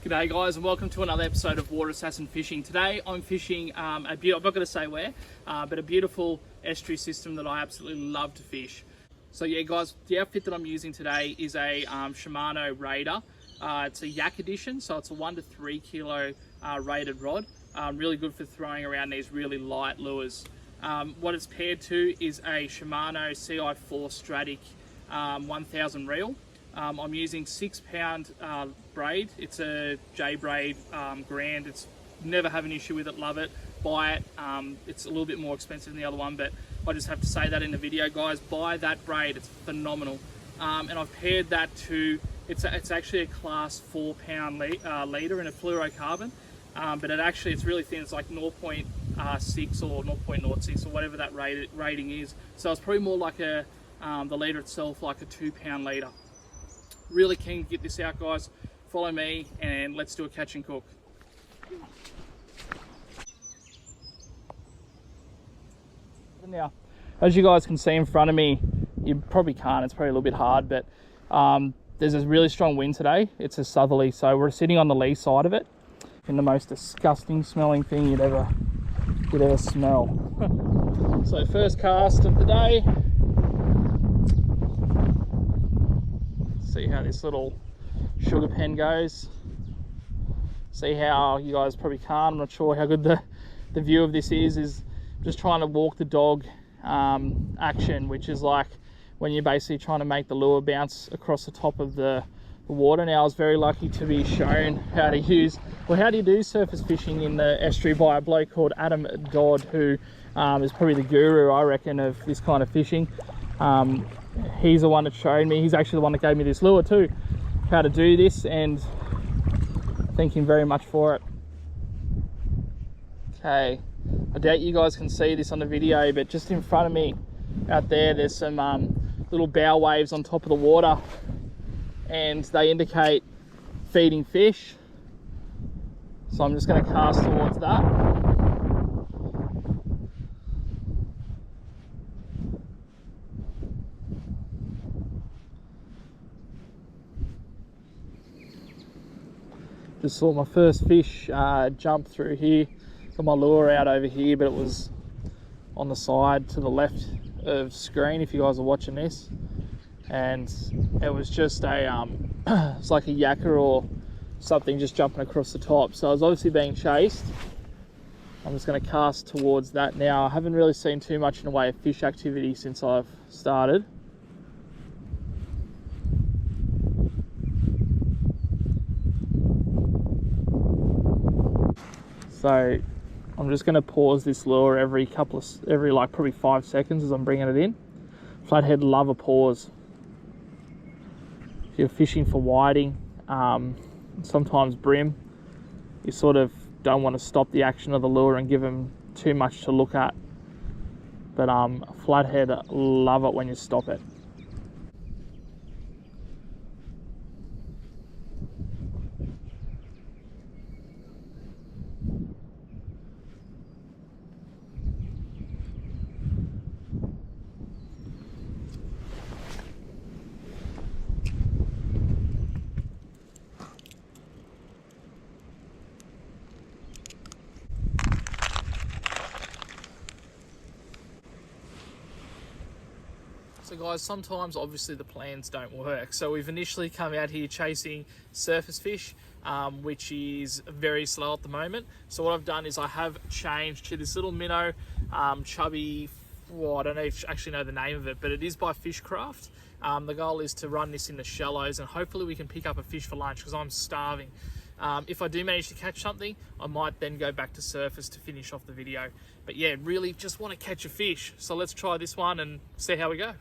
G'day guys, and welcome to another episode of Water Assassin Fishing. Today I'm fishing I'm not going to say where, but a beautiful estuary system that I absolutely love to fish. So yeah guys, the outfit that I'm using today is a Shimano Raider. It's a yak edition, so it's a 1 to 3 kilo rated rod. Really good for throwing around these really light lures. What it's paired to is a Shimano CI4 Stratic 1000 reel. I'm using 6-pound braid. It's a J braid Grand. It's never have an issue with it, love it, buy it. It's a little bit more expensive than the other one, but I just have to say that in the video, guys, buy that braid, it's phenomenal. And I've paired that to, it's actually a class 4-pound leader in a fluorocarbon, but it's really thin. It's like 0.6 or 0.06 or whatever that rating is. So it's probably more like the leader itself, like a 2-pound leader. Really keen to get this out, guys. Follow me and let's do a catch and cook. Now, as you guys can see in front of me, you probably can't, it's probably a little bit hard, but there's a really strong wind today. It's a southerly, so we're sitting on the lee side of it in the most disgusting smelling thing you'd ever smell. So first cast of the day. See how this little sugar pen goes. See how you guys probably can't. I'm not sure how good the view of this is just trying to walk the dog action, which is like when you're basically trying to make the lure bounce across the top of the water. Now I was very lucky to be shown how to use, well, how do you do surface fishing in the estuary by a bloke called Adam Dodd, who is probably the guru, I reckon, of this kind of fishing. He's the one that showed me. He's actually the one that gave me this lure too, how to do this, and thank him very much for it. Okay, I doubt you guys can see this on the video, but just in front of me out there's some little bow waves on top of the water, and they indicate feeding fish. So I'm just going to cast towards that. Just saw my first fish jump through here. Got my lure out over here, but it was on the side to the left of screen if you guys are watching this. And it was just a, it's like a yakker or something just jumping across the top. So I was obviously being chased. I'm just going to cast towards that now. I haven't really seen too much in the way of fish activity since I've started. So I'm just going to pause this lure every like probably 5 seconds as I'm bringing it in. Flathead love a pause. If you're fishing for whiting, sometimes brim, you sort of don't want to stop the action of the lure and give them too much to look at. But flathead love it when you stop it. So guys, sometimes obviously the plans don't work. So we've initially come out here chasing surface fish, which is very slow at the moment. So what I've done is I have changed to this little minnow, chubby, well, I don't actually know the name of it, but it is by Fishcraft. The goal is to run this in the shallows and hopefully we can pick up a fish for lunch because I'm starving. If I do manage to catch something, I might then go back to surface to finish off the video. But yeah, really just want to catch a fish. So let's try this one and see how we go.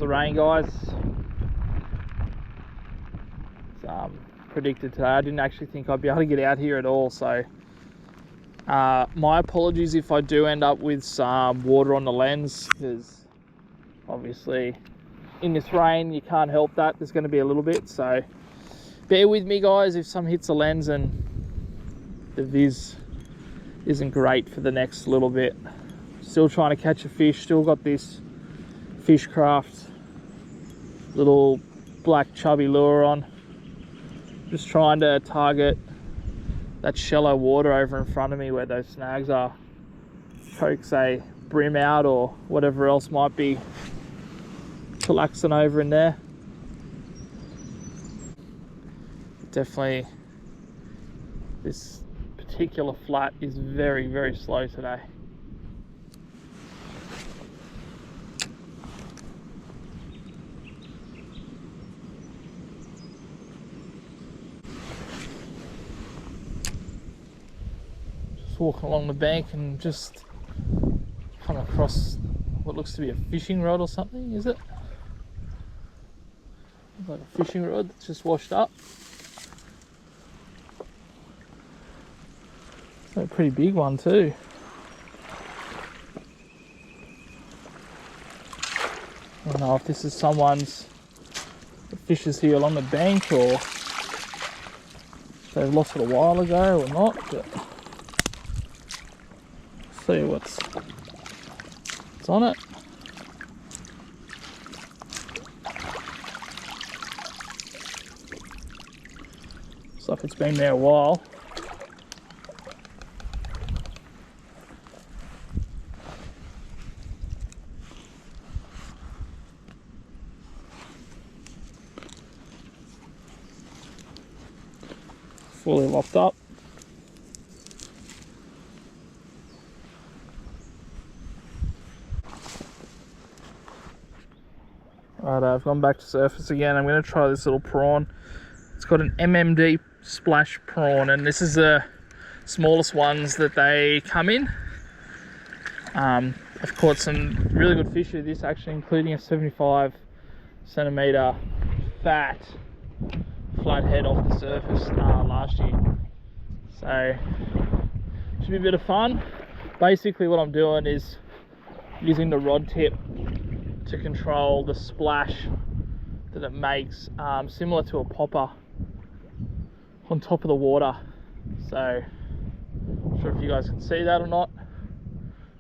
the rain, guys. It's predicted today. I didn't actually think I'd be able to get out here at all, so my apologies if I do end up with some water on the lens, because obviously in this rain you can't help that. There's going to be a little bit, so bear with me, guys, if some hits the lens and the viz isn't great for the next little bit. Still trying to catch a fish, still got this Fishcraft little black chubby lure on. Just trying to target that shallow water over in front of me where those snags are. Coax a brim out or whatever else might be chillaxing over in there. Definitely this particular flat is very, very slow today. Walking along the bank and just come across what looks to be a fishing rod or something. Is it? Looks like a fishing rod that's just washed up. It's a pretty big one too. I don't know if this is someone's fishes here along the bank, or they lost it a while ago or not, but see what's on it. Looks like it's been there a while. Fully locked up. Right, I've gone back to surface again. I'm going to try this little prawn. It's got an MMD splash prawn, and this is the smallest ones that they come in. I've caught some really good fish with this, actually, including a 75 centimeter fat flathead off the surface last year. So should be a bit of fun. Basically what I'm doing is using the rod tip to control the splash that it makes, similar to a popper on top of the water. So not sure if you guys can see that or not,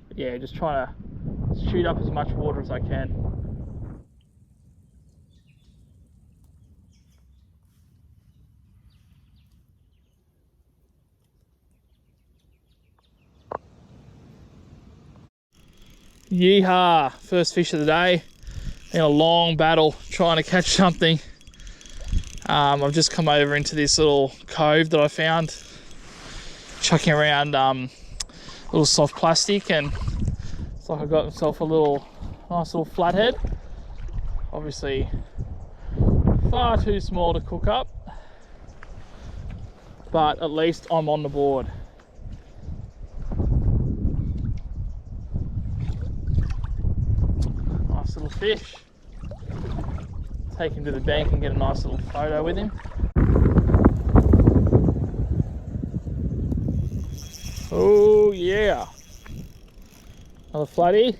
but yeah, just trying to shoot up as much water as I can. Yeehaw! First fish of the day. In a long battle trying to catch something. I've just come over into this little cove that I found, chucking around little soft plastic, and it's like I got myself a nice little flathead. Obviously far too small to cook up, but at least I'm on the board. Nice little fish. Take him to the bank and get a nice little photo with him. Oh yeah, another flatty.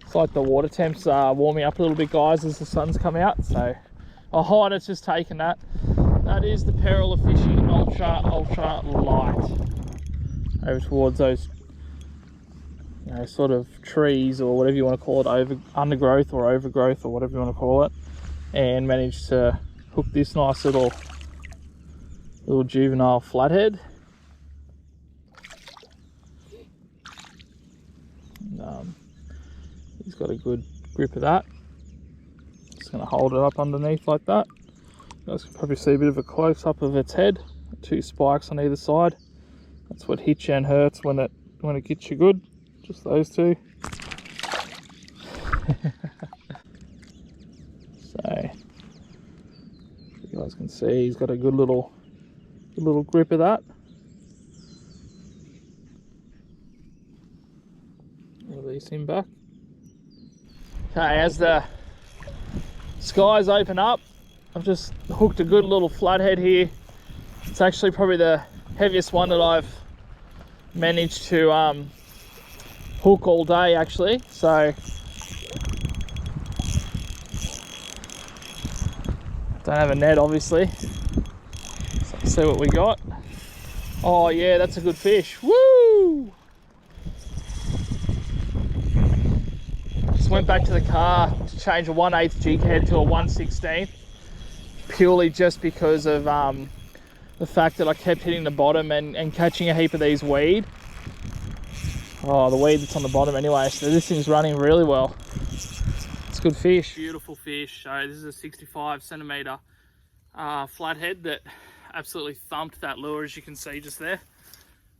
It's like the water temps are warming up a little bit, guys, as the sun's come out. So, oh, it's just taken that. That is the peril of fishing ultra light over towards those, you know, sort of trees or whatever you want to call it, undergrowth or overgrowth or whatever you want to call it, and managed to hook this nice little juvenile flathead. And, he's got a good grip of that. Just going to hold it up underneath like that. You guys can probably see a bit of a close up of its head. 2 spikes on either side. That's what hits you and hurts when it gets you good. Just those two. So you guys can see he's got a good little grip of that. Release him back. Okay, as the skies open up, I've just hooked a good little flathead here. It's actually probably the heaviest one that I've managed to hook all day actually. So don't have a net obviously. So let's see what we got. Oh yeah, that's a good fish. Woo! Just went back to the car to change a 1/8 jig head to a 1/16, purely just because of the fact that I kept hitting the bottom and catching a heap of these weed. Oh, the weed that's on the bottom anyway, so this thing's running really well. It's a good fish. Beautiful fish. So this is a 65 centimeter flathead that absolutely thumped that lure, as you can see just there.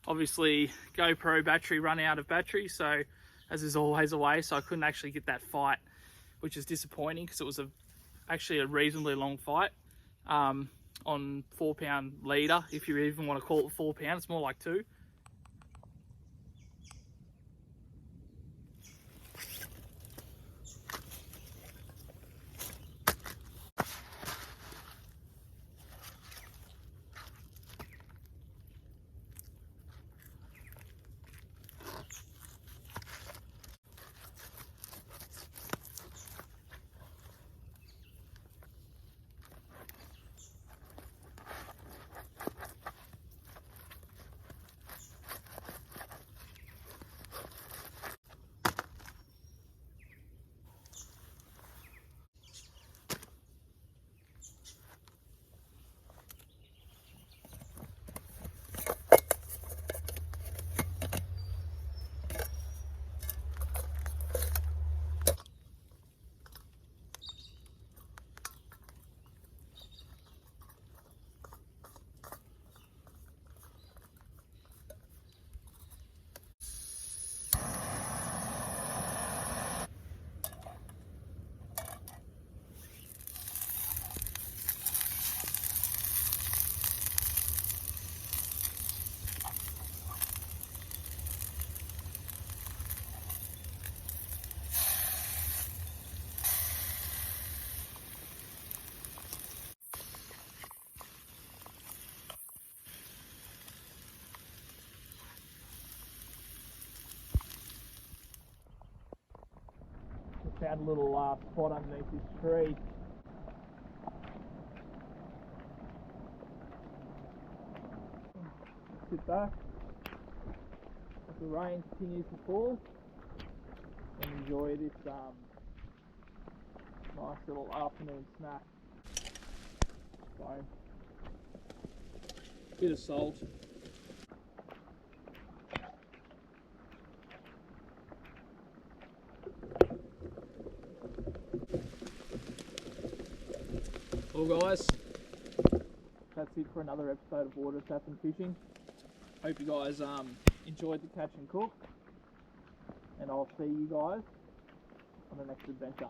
Obviously GoPro battery run out of battery, so as is always away, so I couldn't actually get that fight, which is disappointing because it was actually a reasonably long fight on 4 pound leader, if you even want to call it 4 pound. It's more like 2. Found a little spot underneath this tree. Sit back as the rain continues to fall and enjoy this nice little afternoon snack. So, bit of salt. Well guys, that's it for another episode of Water Assassin Fishing. Hope you guys enjoyed the catch and cook, and I'll see you guys on the next adventure.